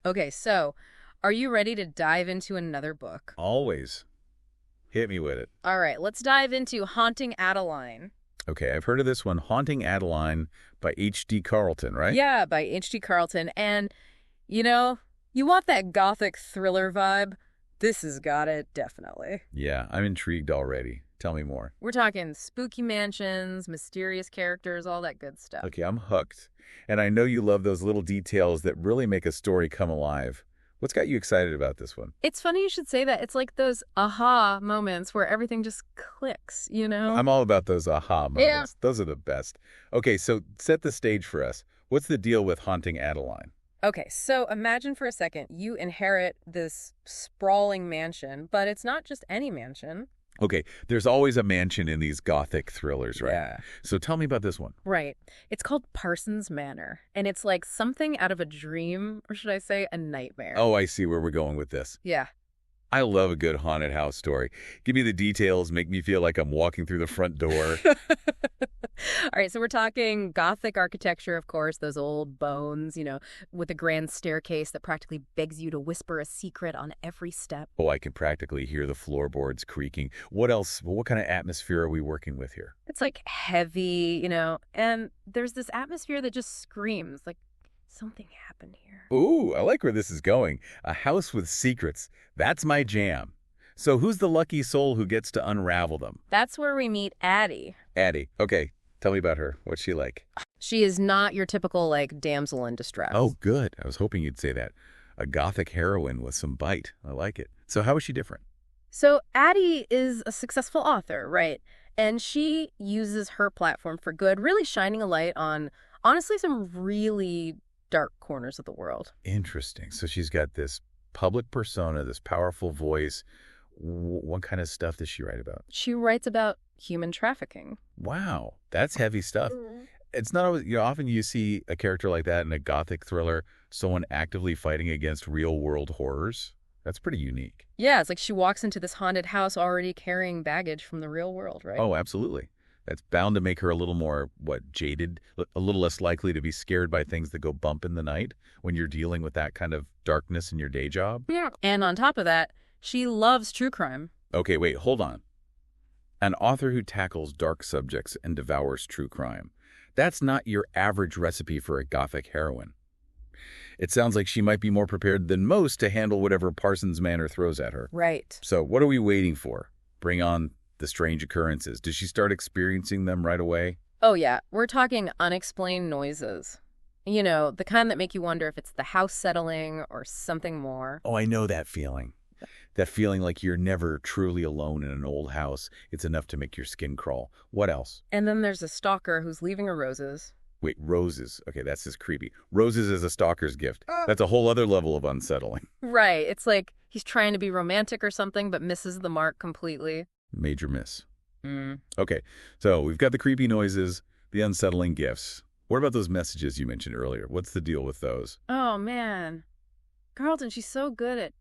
Okay, so are you ready to dive into another book? Always. Hit me with it. All right, let's dive into Haunting Adeline. Okay, I've heard of this one, Haunting Adeline by H.D. Carlton, right? Yeah, by H.D. Carlton. And, you know, you want that gothic thriller vibe? This has got it, definitely. Yeah, I'm intrigued already. Tell me more. We're talking spooky mansions, mysterious characters, all that good stuff. Okay, I'm hooked. And I know you love those little details that really make a story come alive. What's got you excited about this one? It's funny you should say that. It's like those aha moments where everything just clicks, you know? I'm all about those aha moments. Yeah. Those are the best. Okay, so set the stage for us. What's the deal with Haunting Adeline? Okay, so imagine for a second you inherit this sprawling mansion, but it's not just any mansion. Okay, there's always a mansion in these gothic thrillers, right? Yeah. So tell me about this one. Right. It's called Parsons Manor, and it's like something out of a dream, or should I say a nightmare. Oh, I see where we're going with this. Yeah. I love a good haunted house story. Give me the details, make me feel like I'm walking through the front door. All right, so we're talking Gothic architecture, of course, those old bones, with a grand staircase that practically begs you to whisper a secret on every step. Oh, I can practically hear the floorboards creaking. What else? What kind of atmosphere are we working with here? It's like heavy, and there's this atmosphere that just screams like something happened here. Ooh, I like where this is going. A house with secrets. That's my jam. So who's the lucky soul who gets to unravel them? That's where we meet Addie. Addie. Okay, tell me about her. What's she like? She is not your typical, like, damsel in distress. Oh, good. I was hoping you'd say that. A gothic heroine with some bite. I like it. So how is she different? So Addie is a successful author, right? And she uses her platform for good, really shining a light on, honestly, some really dark corners of the world. Interesting. So she's got this public persona, this powerful voice. What kind of stuff does she write about? She writes about human trafficking. Wow, that's heavy stuff. It's not always, often you see a character like that in a gothic thriller, someone actively fighting against real world horrors. That's pretty unique. Yeah, it's like she walks into this haunted house already carrying baggage from the real world, right? Oh, absolutely. That's bound to make her a little more, jaded, a little less likely to be scared by things that go bump in the night when you're dealing with that kind of darkness in your day job. Yeah. And on top of that, she loves true crime. Okay, wait, hold on. An author who tackles dark subjects and devours true crime. That's not your average recipe for a gothic heroine. It sounds like she might be more prepared than most to handle whatever Parsons Manor throws at her. Right. So what are we waiting for? Bring on the strange occurrences. Does she start experiencing them right away? Oh, yeah. We're talking unexplained noises. The kind that make you wonder if it's the house settling or something more. Oh, I know that feeling. That feeling like you're never truly alone in an old house. It's enough to make your skin crawl. What else? And then there's a stalker who's leaving her roses. Wait, roses. Okay, that's just creepy. Roses as a stalker's gift. That's a whole other level of unsettling. Right. It's like he's trying to be romantic or something, but misses the mark completely. Major miss. Mm. Okay, so we've got the creepy noises, the unsettling gifts. What about those messages you mentioned earlier? What's the deal with those? Oh, man. Carlton, she's so good at,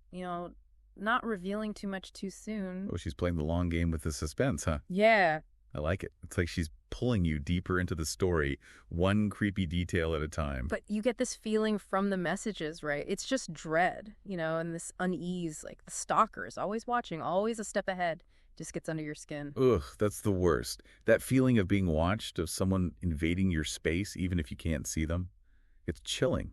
not revealing too much too soon. Oh, she's playing the long game with the suspense, huh? Yeah. I like it. It's like she's pulling you deeper into the story, one creepy detail at a time. But you get this feeling from the messages, right? It's just dread, and this unease, like the stalker is always watching, always a step ahead. Just gets under your skin. Ugh, that's the worst. That feeling of being watched, of someone invading your space, even if you can't see them. It's chilling.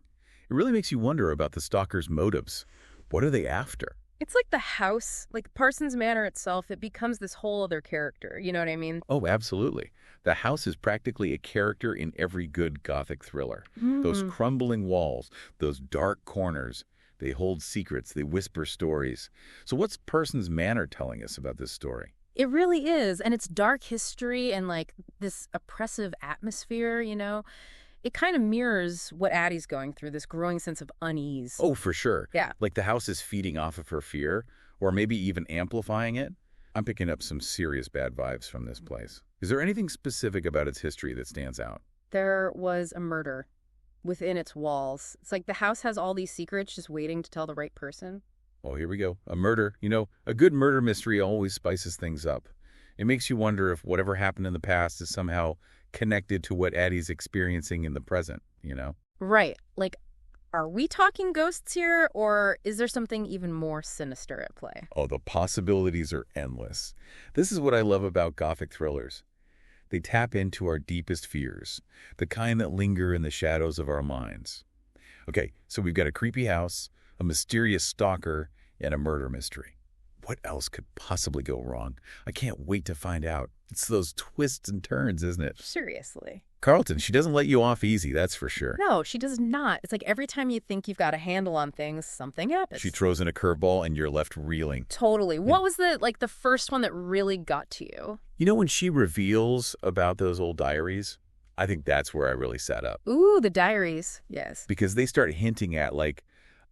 It really makes you wonder about the stalker's motives. What are they after? It's like the house, like Parsons Manor itself, it becomes this whole other character. You know what I mean? Oh, absolutely. The house is practically a character in every good Gothic thriller. Those crumbling walls, those dark corners, they hold secrets, they whisper stories. So what's Parsons Manor telling us about this story? It really is. And it's dark history and like this oppressive atmosphere, It kind of mirrors what Addie's going through, this growing sense of unease. Oh, for sure. Yeah. Like the house is feeding off of her fear, or maybe even amplifying it. I'm picking up some serious bad vibes from this place. Is there anything specific about its history that stands out? There was a murder within its walls. It's like the house has all these secrets just waiting to tell the right person. Oh, here we go. A murder. A good murder mystery always spices things up. It makes you wonder if whatever happened in the past is somehow connected to what Addie's experiencing in the present. Right. Like, Are we talking ghosts here, or is there something even more sinister at play? Oh, the possibilities are endless. This is what I love about Gothic thrillers. They tap into our deepest fears, the kind that linger in the shadows of our minds. Okay, so we've got a creepy house, a mysterious stalker, and a murder mystery. What else could possibly go wrong? I can't wait to find out. It's those twists and turns, isn't it? Seriously. Carlton, she doesn't let you off easy, that's for sure. No, she does not. It's like every time you think you've got a handle on things, something happens. She throws in a curveball and you're left reeling. Totally. What was the first one that really got to you? You know when she reveals about those old diaries? I think that's where I really sat up. Ooh, the diaries. Yes. Because they start hinting at, like,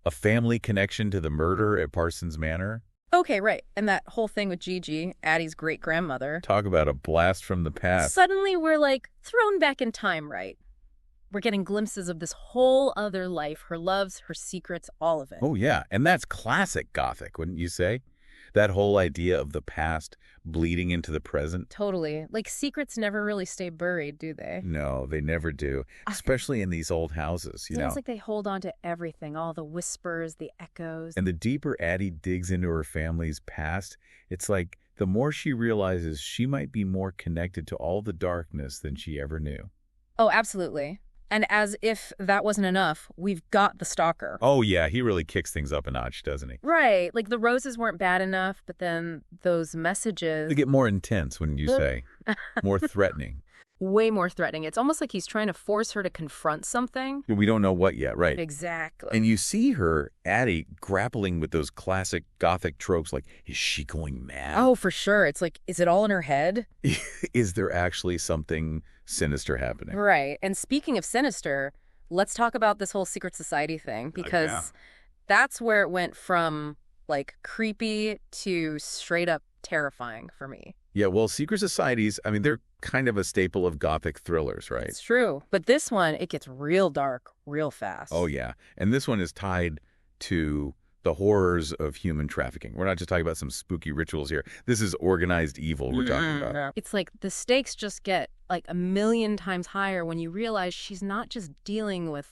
a family connection to the murder at Parsons Manor. Okay, right. And that whole thing with Gigi, Addie's great-grandmother. Talk about a blast from the past. Suddenly we're, thrown back in time, right? We're getting glimpses of this whole other life, her loves, her secrets, all of it. Oh, yeah. And that's classic Gothic, wouldn't you say? That whole idea of the past bleeding into the present. Totally. Secrets never really stay buried, do they? No, they never do. Especially in these old houses, you know. It's like they hold on to everything, all the whispers, the echoes. And the deeper Addie digs into her family's past, it's like the more she realizes she might be more connected to all the darkness than she ever knew. Oh, absolutely. And as if that wasn't enough, we've got the stalker. Oh, yeah, he really kicks things up a notch, doesn't he? Right. The roses weren't bad enough, but then those messages... They get more intense, wouldn't you say? More threatening. Way more threatening. It's almost like he's trying to force her to confront something. We don't know what yet, right? Exactly. And you see her, Addie, grappling with those classic Gothic tropes like, is she going mad? Oh, for sure. It's like, is it all in her head? Is there actually something sinister happening? Right. And speaking of sinister, let's talk about this whole secret society thing, because that's where it went from, creepy to straight up terrifying for me. Yeah, well, secret societies, I mean, they're kind of a staple of Gothic thrillers, right? It's true. But this one, it gets real dark real fast. Oh, yeah. And this one is tied to the horrors of human trafficking. We're not just talking about some spooky rituals here. This is organized evil we're talking about. It's like the stakes just get a million times higher when you realize she's not just dealing with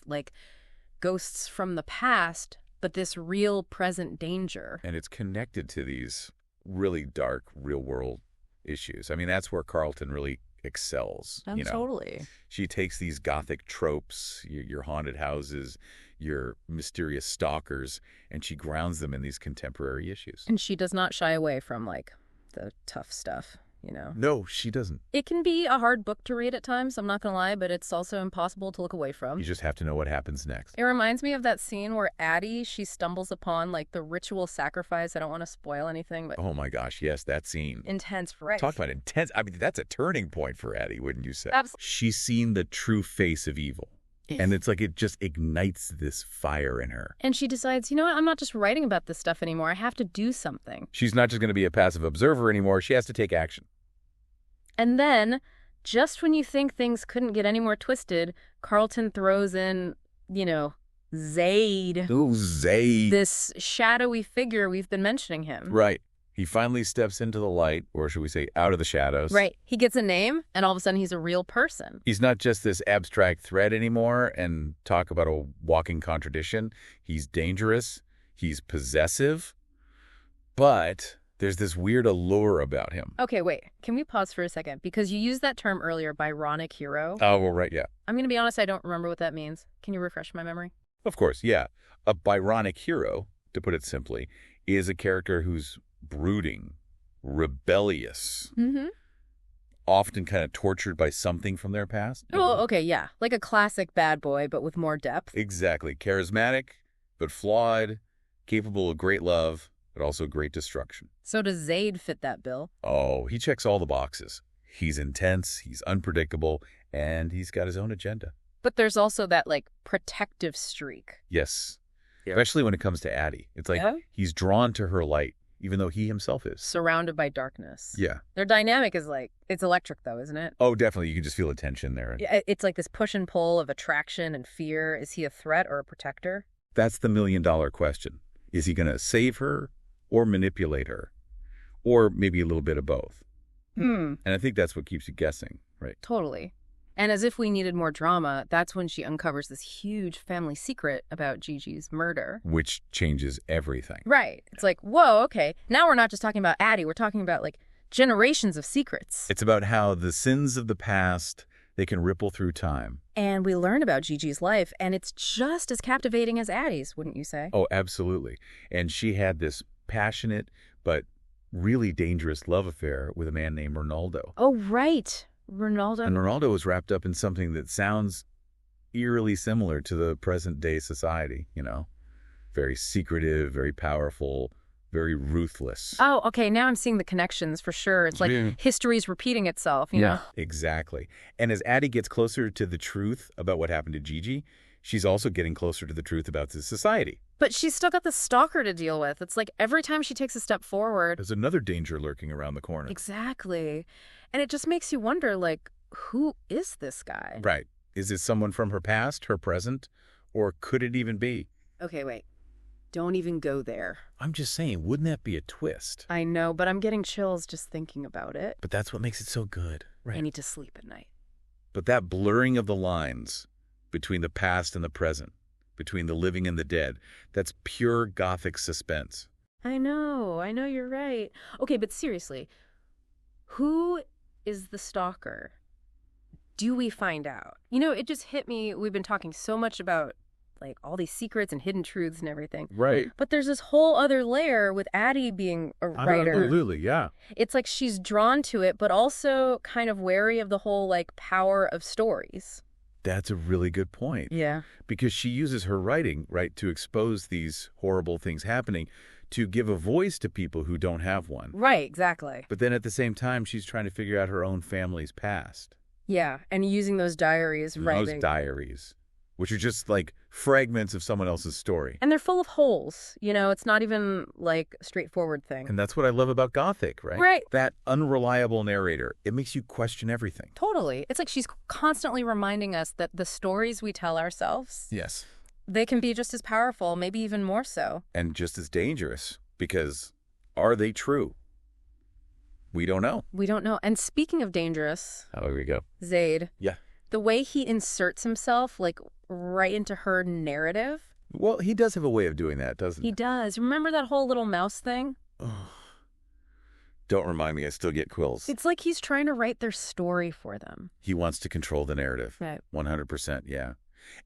ghosts from the past, but this real present danger. And it's connected to these really dark real world issues. I mean, that's where Carlton really excels. Oh, totally. She takes these Gothic tropes, your haunted houses, your mysterious stalkers, and she grounds them in these contemporary issues. And she does not shy away from the tough stuff. No, she doesn't. It can be a hard book to read at times, I'm not going to lie, but it's also impossible to look away from. You just have to know what happens next. It reminds me of that scene where Addie, she stumbles upon the ritual sacrifice. I don't want to spoil anything, but... Oh my gosh, yes, that scene. Intense, right? Talk about intense. I mean, that's a turning point for Addie, wouldn't you say? Absolutely. She's seen the true face of evil. And it's like it just ignites this fire in her. And she decides, you know what, I'm not just writing about this stuff anymore. I have to do something. She's not just going to be a passive observer anymore. She has to take action. And then, just when you think things couldn't get any more twisted, Carlton throws in, Zaid. Oh, Zaid. This shadowy figure we've been mentioning him. Right. He finally steps into the light, or should we say out of the shadows. Right. He gets a name, and all of a sudden he's a real person. He's not just this abstract threat anymore, and talk about a walking contradiction. He's dangerous. He's possessive. But there's this weird allure about him. Okay, wait. Can we pause for a second? Because you used that term earlier, Byronic hero. Oh, well, right, yeah. I'm going to be honest, I don't remember what that means. Can you refresh my memory? Of course, yeah. A Byronic hero, to put it simply, is a character who's brooding, rebellious, often kind of tortured by something from their past. Oh, okay, yeah. Like a classic bad boy, but with more depth. Exactly. Charismatic, but flawed, capable of great love, but also great destruction. So does Zaid fit that bill? Oh, he checks all the boxes. He's intense, he's unpredictable, and he's got his own agenda. But there's also that, protective streak. Yes. Especially when it comes to Addie. It's like he's drawn to her light, even though he himself is. Surrounded by darkness. Yeah. Their dynamic is it's electric though, isn't it? Oh, definitely. You can just feel the tension there. Yeah, it's like this push and pull of attraction and fear. Is he a threat or a protector? That's the million-dollar question. Is he going to save her or manipulate her? Or maybe a little bit of both. And I think that's what keeps you guessing, right? Totally. And as if we needed more drama, that's when she uncovers this huge family secret about Gigi's murder. Which changes everything. Right. It's like, whoa, okay. Now we're not just talking about Addie. We're talking about, like, generations of secrets. It's about how the sins of the past, they can ripple through time. And we learn about Gigi's life, and it's just as captivating as Addie's, wouldn't you say? Oh, absolutely. And she had this passionate but really dangerous love affair with a man named Ronaldo. Oh, right. Ronaldo. And Ronaldo was wrapped up in something that sounds eerily similar to the present-day society, you know? Very secretive, very powerful, very ruthless. Oh, okay. Now I'm seeing the connections for sure. It's like history's repeating itself, you know? Exactly. And as Addie gets closer to the truth about what happened to Gigi, she's also getting closer to the truth about the society. But she's still got the stalker to deal with. It's like every time she takes a step forward... There's another danger lurking around the corner. Exactly. And it just makes you wonder, like, who is this guy? Right. Is it someone from her past, her present, or could it even be? Okay, wait. Don't even go there. I'm just saying, wouldn't that be a twist? I know, but I'm getting chills just thinking about it. But that's what makes it so good. Right. I need to sleep at night. But that blurring of the lines between the past and the present, between the living and the dead, that's pure Gothic suspense. I know you're right. Okay, but seriously, who is the stalker? Do we find out? You know, it just hit me. We've been talking so much about, like, all these secrets and hidden truths and everything. Right. But there's this whole other layer with Addie being a writer. Absolutely, yeah. It's like she's drawn to it, but also kind of wary of the whole, like, power of stories. That's a really good point. Yeah. Because she uses her writing, right, to expose these horrible things happening, to give a voice to people who don't have one. Right, exactly. But then at the same time, she's trying to figure out her own family's past. Yeah, and using those diaries, writing. Those diaries, which are just like fragments of someone else's story. And they're full of holes. You know, it's not even like a straightforward thing. And that's what I love about Gothic, right? Right. That unreliable narrator. It makes you question everything. Totally. It's like she's constantly reminding us that the stories we tell ourselves, yes, they can be just as powerful, maybe even more so. And just as dangerous, because are they true? We don't know. We don't know. And speaking of dangerous... Oh, here we go. Zaid. Yeah. The way he inserts himself, like, right into her narrative. Well, he does have a way of doing that, doesn't he? He does. Remember that whole little mouse thing? Don't remind me. I still get quills. It's like he's trying to write their story for them. He wants to control the narrative. Right. 100%, yeah.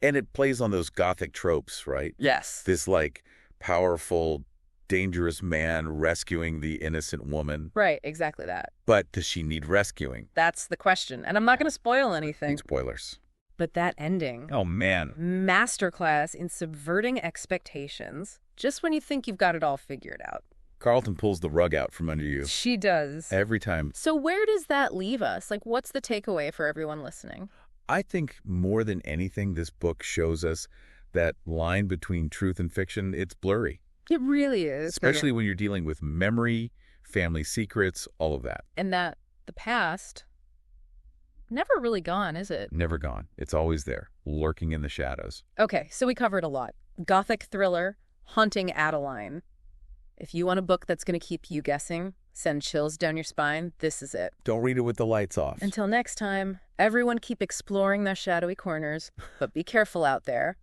And it plays on those Gothic tropes, right? Yes. This, like, powerful, dangerous man rescuing the innocent woman. Right, exactly that. But does she need rescuing? That's the question. And I'm not going to spoil anything. Spoilers. But that ending. Oh, man. Masterclass in subverting expectations, just when you think you've got it all figured out. Carlton pulls the rug out from under you. She does. Every time. So where does that leave us? Like, what's the takeaway for everyone listening? I think more than anything, this book shows us that line between truth and fiction, it's blurry. It really is. Especially when you're dealing with memory, family secrets, all of that. And that the past, never really gone, is it? Never gone. It's always there, lurking in the shadows. Okay, so we covered a lot. Gothic thriller, Haunting Adeline. If you want a book that's going to keep you guessing, send chills down your spine, this is it. Don't read it with the lights off. Until next time, everyone keep exploring their shadowy corners, but be careful out there.